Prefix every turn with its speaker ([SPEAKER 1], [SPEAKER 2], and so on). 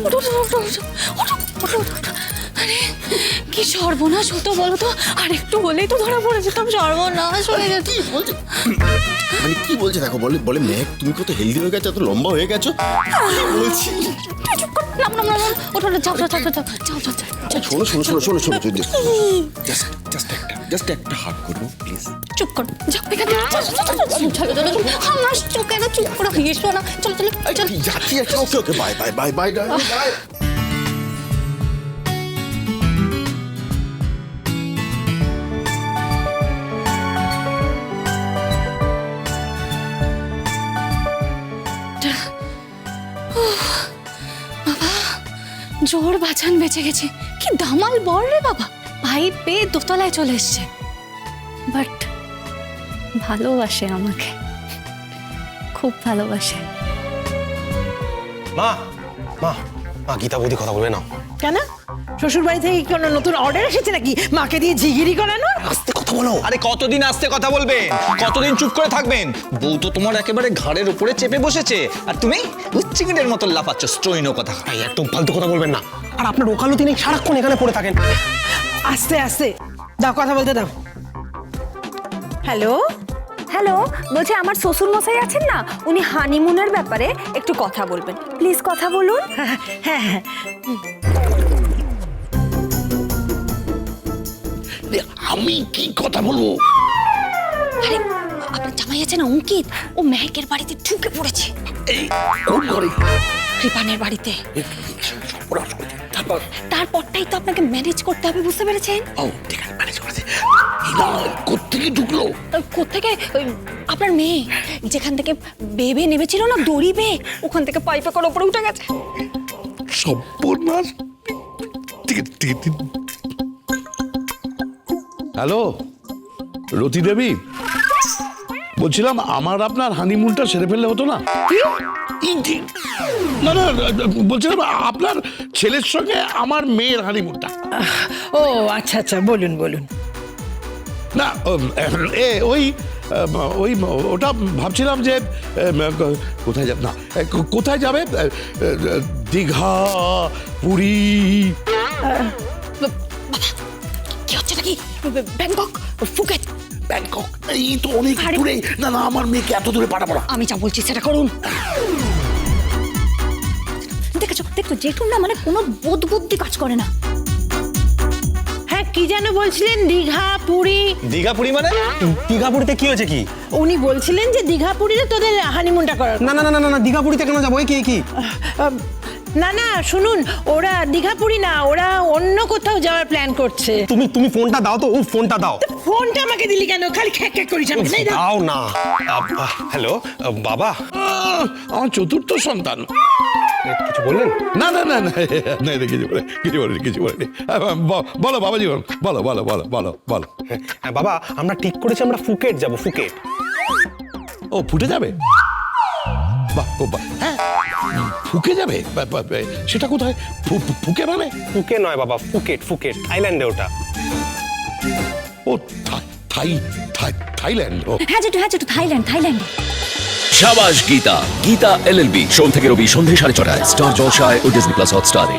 [SPEAKER 1] ওঠো ওঠো ওঠো ওঠো ওঠো ওঠো ওঠো। আরে কি সর্বনাশ হতো বলো তো, আর একটু হলেই তো ধরা পড়ে যেতাম, সর্বনাশ হয়ে যেত।
[SPEAKER 2] কি বলছে মানে কি বলছে দেখো, বলে বলে মেঘ তুমি কত হেলদি হয়ে গেছো, এত লম্বা হয়ে গেছো। কি বলছি
[SPEAKER 1] চুপ কর, নাম নাম নাম, ওঠো ওঠো, যাও যাও যাও যাও যাও যাও যাও।
[SPEAKER 2] শোনো শোনো শোনো শোনো শোনো জাস্ট একটা হাত করবো প্লিজ।
[SPEAKER 1] চুপ কর, যাও এখান থেকে, চলো চলো চলো চলো, হাসছো কেন, চুপ করো, হেসো না, চলো চলো চলো।
[SPEAKER 2] যাচ্ছি যাচ্ছি, okay okay, bye bye bye bye bye.
[SPEAKER 1] জোর বাঁচান বেঁচে গেছে, কি দামাল বর রে বাবা, পাইপ পেয়ে দোতলায় চলে এসছে। বাট ভালোবাসে আমাকে, খুব ভালোবাসে।
[SPEAKER 3] মা মা মা, গীতা বৌদি কথা বলবে না।
[SPEAKER 4] কেন? শ্বশুর বাড়ি থেকে কোনো নতুন অর্ডার এসেছে নাকি মাকে দিয়ে ঝিগিরি করানো?
[SPEAKER 3] আস্তে কথা বলো।
[SPEAKER 5] আরে কতদিন আস্তে কথা বলবেন, কতদিন চুপ করে থাকবেন? বউ তো তোমার একেবারে ঘাড়ের উপরে চেপে বসেছে, আর তুমি চিংড়ির মতো লাফাচ্ছ, স্ট্রইনো কথা।
[SPEAKER 3] ভাই একদম ফালতু কথা বলবেন না। আর আপনার ওকালতি নেই, সারাক্ষণ এখানে পড়ে থাকেন।
[SPEAKER 4] আস্তে আস্তে দাও, কথা বলতে দাও। হ্যালো,
[SPEAKER 6] হ্যালো, বলছি আমার শ্বশুর মশাই আছেন না, উনি হানিমুনের ব্যাপারে একটু কথা বলবেন, প্লিজ কথা বলুন।
[SPEAKER 4] হ্যাঁ হ্যাঁ,
[SPEAKER 2] আমি কি কথা বলবো?
[SPEAKER 1] আরে আপনার জামাই আছে না অঙ্কিত, ও মেহেকের বাড়িতে ঢুকে পড়েছে।
[SPEAKER 2] এই কোন ঘরে?
[SPEAKER 1] কৃপানের বাড়িতে।
[SPEAKER 2] সর্বনাশ করেছে। তারপর
[SPEAKER 1] তারপরটাই তো আপনাকে ম্যানেজ করতে হবে, বুঝতে পেরেছেন?
[SPEAKER 2] ও ঠিক আছে, ম্যানেজ করেছে। কোত্থেকে ঢুকলো?
[SPEAKER 1] কোত্থেকে? আপনার মেয়ে যেখান থেকে বেবে নেমেছিল না, দড়ি বেয়ে, ওখান থেকে পাইপে করে উপরে উঠে গেছে।
[SPEAKER 2] সর্বনাশ। ঠিক আছে ঠিক আছে।
[SPEAKER 7] হ্যালো রতি দেবী, বলছিলাম আমার আপনার হানিমুনটা সেরে ফেললে হতো না? না না, বলছিলাম আপনার ছেলের সঙ্গে আমার মেয়ের হানিমুনটা।
[SPEAKER 4] ও আচ্ছা আচ্ছা, বলুন বলুন।
[SPEAKER 7] না ওই ওই ওটা ভাবছিলাম যে কোথায় যাবে, না কোথায় যাবে, দীঘা, পুরী।
[SPEAKER 1] কি হচ্ছে নাকি? Bangkok, Phuket.
[SPEAKER 2] ব্যাংকক এই তো অনেক দূরে। না না, আমার মেয়েকে এত দূরে পাঠাবো না।
[SPEAKER 1] আমি যা বলছি সেটা করুন। দেখেছো দেখছো, যেটুক না মানে কোনো বোধ বুদ্ধি কাজ করে না।
[SPEAKER 4] হ্যাঁ, কি যেন বলছিলেন? দীঘা পুরী।
[SPEAKER 5] দীঘা পুরী মানে?
[SPEAKER 3] দীঘাপুরিতে কি হয়েছে কি?
[SPEAKER 4] উনি বলছিলেন যে দীঘা পুরীতে তোদের হানিমুনটা করার।
[SPEAKER 3] না না না না না, দীঘাপুরিতে কেন যাবো? কি কি?
[SPEAKER 4] না না, শুনুন, ওরা দীঘা পুরী না, ওরা অন্য কোথাও যাওয়ার প্ল্যান করছে।
[SPEAKER 3] তুমি ফোনটা দাও তো, ও ফোনটা দাও।
[SPEAKER 4] ফোনটা আমাকে দিলি কেন? খালি খ্যাক খ্যাক করিস আমাকে। এই দাও।
[SPEAKER 3] দাও না। হ্যালো বাবা,
[SPEAKER 7] আমার চতুর্থ সন্তান।
[SPEAKER 3] কিছু বললেন?
[SPEAKER 7] না না না না না, কিছু বলিনি কিছু বলিনি। বলো বাবাজি, বলো বলো বলো বলো বলো।
[SPEAKER 3] হ্যাঁ বাবা, আমরা ঠিক করেছি আমরা ফুকেট যাব, ফুকেট।
[SPEAKER 7] ও ফুটে যাবে? বাহ ও বাহ, হ্যাঁ ফুকে যাবে। সেটা কোথায়? ফুকে মানে?
[SPEAKER 3] ফুকে নয় বাবা, ফুকেট, ফুকেট থাইল্যান্ডে ওটা।
[SPEAKER 7] ও থাই থাই থাইল্যান্ড। ও
[SPEAKER 1] হ্যাঁ যেটু থাইল্যান্ড।
[SPEAKER 8] শাবাশ গীতা, গীতা এলএলবি, সোম থেকে রবি সন্ধ্যে 6:30 স্টার জলসায় ও ডিজনি প্লাস হটস্টারে।